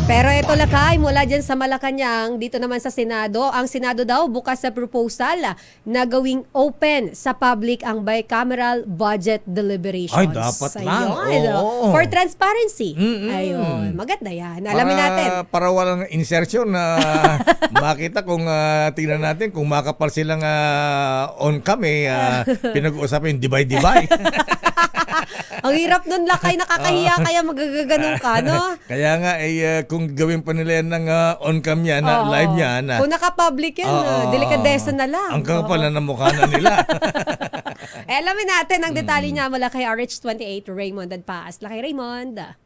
Pero ito lakay, mula dyan sa Malacanang, dito naman sa Senado, ang Senado daw bukas sa proposal na gawing open sa public ang bicameral budget deliberations. Ay, dapat lang. Oo. For transparency. Mm-mm. Ayun, maganda yan. Alamin natin. Para walang insertion na makita kung tingnan natin kung makapal silang on cam pinag-uusapin divide. Ang hirap nun lakay, nakakahiya kaya magagaganong ka, no? Kaya nga, kung gawin pa nila yan ng on-cam yan, live yan. Kung naka-public yan, delikadesa na lang. Ang kapal na mukha na nila. Alamin natin ang detalye niya mula kay RH28, Raymond Adpaas. Lakay Raymond.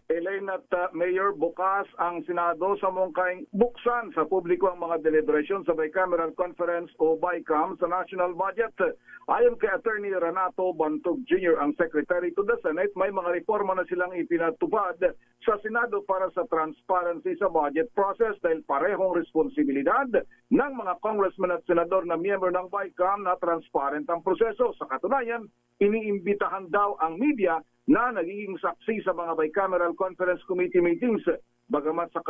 Elaine at Mayor, bukas ang Senado sa mungkaing buksan sa publiko ang mga deliberasyon sa Bicameral Conference o BICAM sa national budget. Ayon kay Attorney Renato Bantog Jr., ang Secretary to the Senate, may mga reforma na silang ipinatupad sa Senado para sa transparency sa budget process dahil parehong responsibilidad ng mga congressman at senador na miyembro ng BICAM na transparent ang proseso. Sa katunayan, iniimbitahan daw ang media na nagiging saksi sa mga bicameral conference committee meetings. Bagamat sa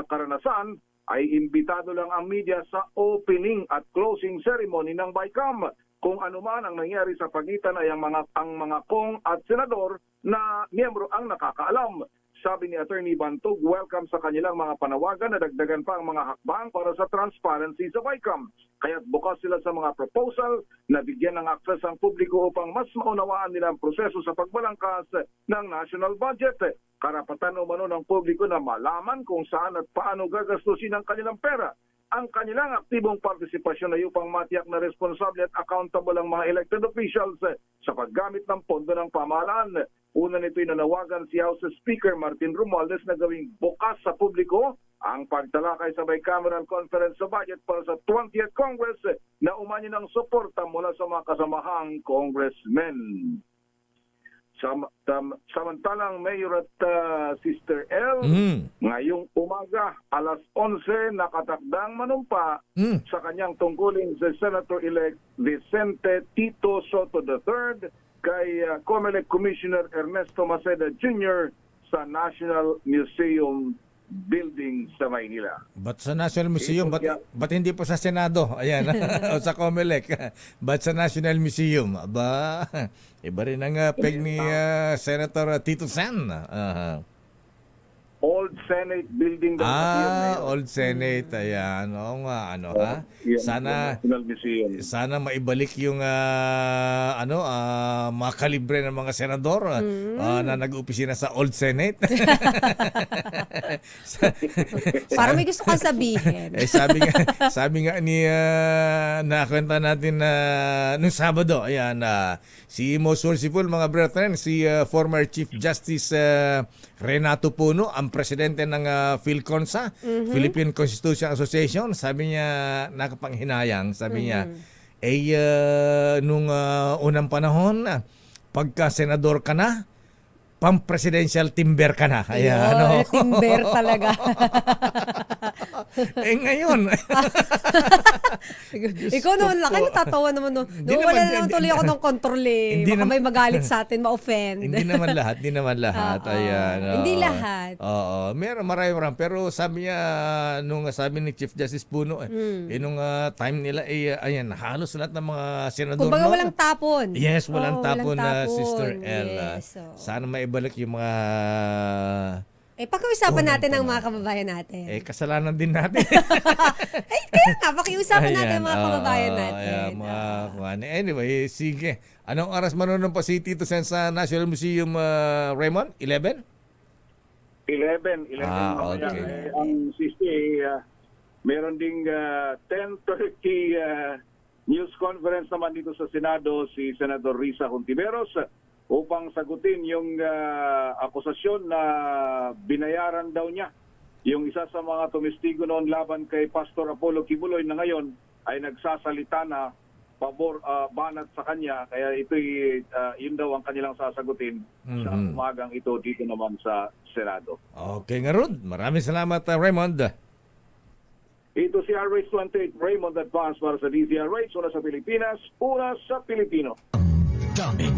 karanasan ay imbitado lang ang media sa opening at closing ceremony ng BICAM. Kung ano man ang nangyari sa pagitan ay ang mga kong at senador na miyembro ang nakakaalam. Sabi ni Attorney Bantog, welcome sa kanilang mga panawagan na dagdagan pa ang mga hakbang para sa transparency sa BICAM. Kaya't bukas sila sa mga proposal na bigyan ng akses ang publiko upang mas maunawaan nila ang proseso sa pagbalangkas ng national budget. Karapatan umano ng publiko na malaman kung saan at paano gagastusin ang kanilang pera. Ang kanilang aktibong partisipasyon ay upang matiyak na responsable at accountable ang mga elected officials sa paggamit ng pondo ng pamahalaan. Una nito'y nanawagan si House Speaker Martin Romualdez na gawing bukas sa publiko ang pagtalakay sa bicameral conference sa budget para sa 20th Congress na umani ng suporta mula sa mga kasamahang congressmen. Samantalang Mayor at Sister L, ngayong umaga alas 11 nakatakdang manumpa sa kanyang tungkulin si Senator-elect Vicente Tito Soto III kay COMELEC Commissioner Ernesto Maceda Jr. sa National Museum building sa Maynila. Ba't sa National Museum? Ba't hindi po sa Senado? Ayan, o sa COMELEC. Ba't sa National Museum? Aba, iba rin ang peg ni Senator Tito San. Old Senate building. Old Senate. Ayan. Oo nga, Sana maibalik yung mga kalibre ng mga senador na nag-uopisina sa Old Senate. Parang may gusto kang sabihin. sabi nga ni nakwenta natin nung Sabado, ayan, si Most Merciful, mga brethren, si former Chief Justice Renato Puno, ang presidente ng PhilConsa, Philippine Constitution Association, sabi niya, nakapanghinayang, sabi niya, nung unang panahon, pagka senador ka na, pang-presidential timber ka na. Ayan, timber talaga. Ngayon. Ikaw naman lang, natatawa naman. Wala naman tuloy ako ng control Baka may magalit sa atin, ma-offend. Hindi naman lahat. Ayan. Hindi lahat. Oo. Marami. Pero sabi niya, nung sabi ni Chief Justice Puno, nung time nila, ayan, halos lahat ng mga senador. Kumbaga walang tapon. Yes, walang tapon na Sister L. Yes, sana maibalik yung mga... pakiusapan natin ang mga kababayan natin. Kasalanan din natin. Kaya nga, pakiusapan natin ang mga kababayan natin. Anyway, sige. Anong oras manunumpa si Tito Sen sa National Museum, Raymond? 11? 11. Okay. Ang sisi, meron ding 10:30 news conference naman dito sa Senado si Senador Risa Hontiveros upang sagutin yung akusasyon na binayaran daw niya yung isa sa mga tumistigo noon laban kay Pastor Apollo Kibuloy na ngayon ay nagsasalita na banat sa kanya. Kaya ito'y yun daw ang kanilang sasagutin sa umagang ito dito naman sa Senado. Okay nga Rod. Maraming salamat Raymond. Ito si RH28 Raymond Advance para sa DZRH, una sa Pilipinas, una sa Pilipino. Daming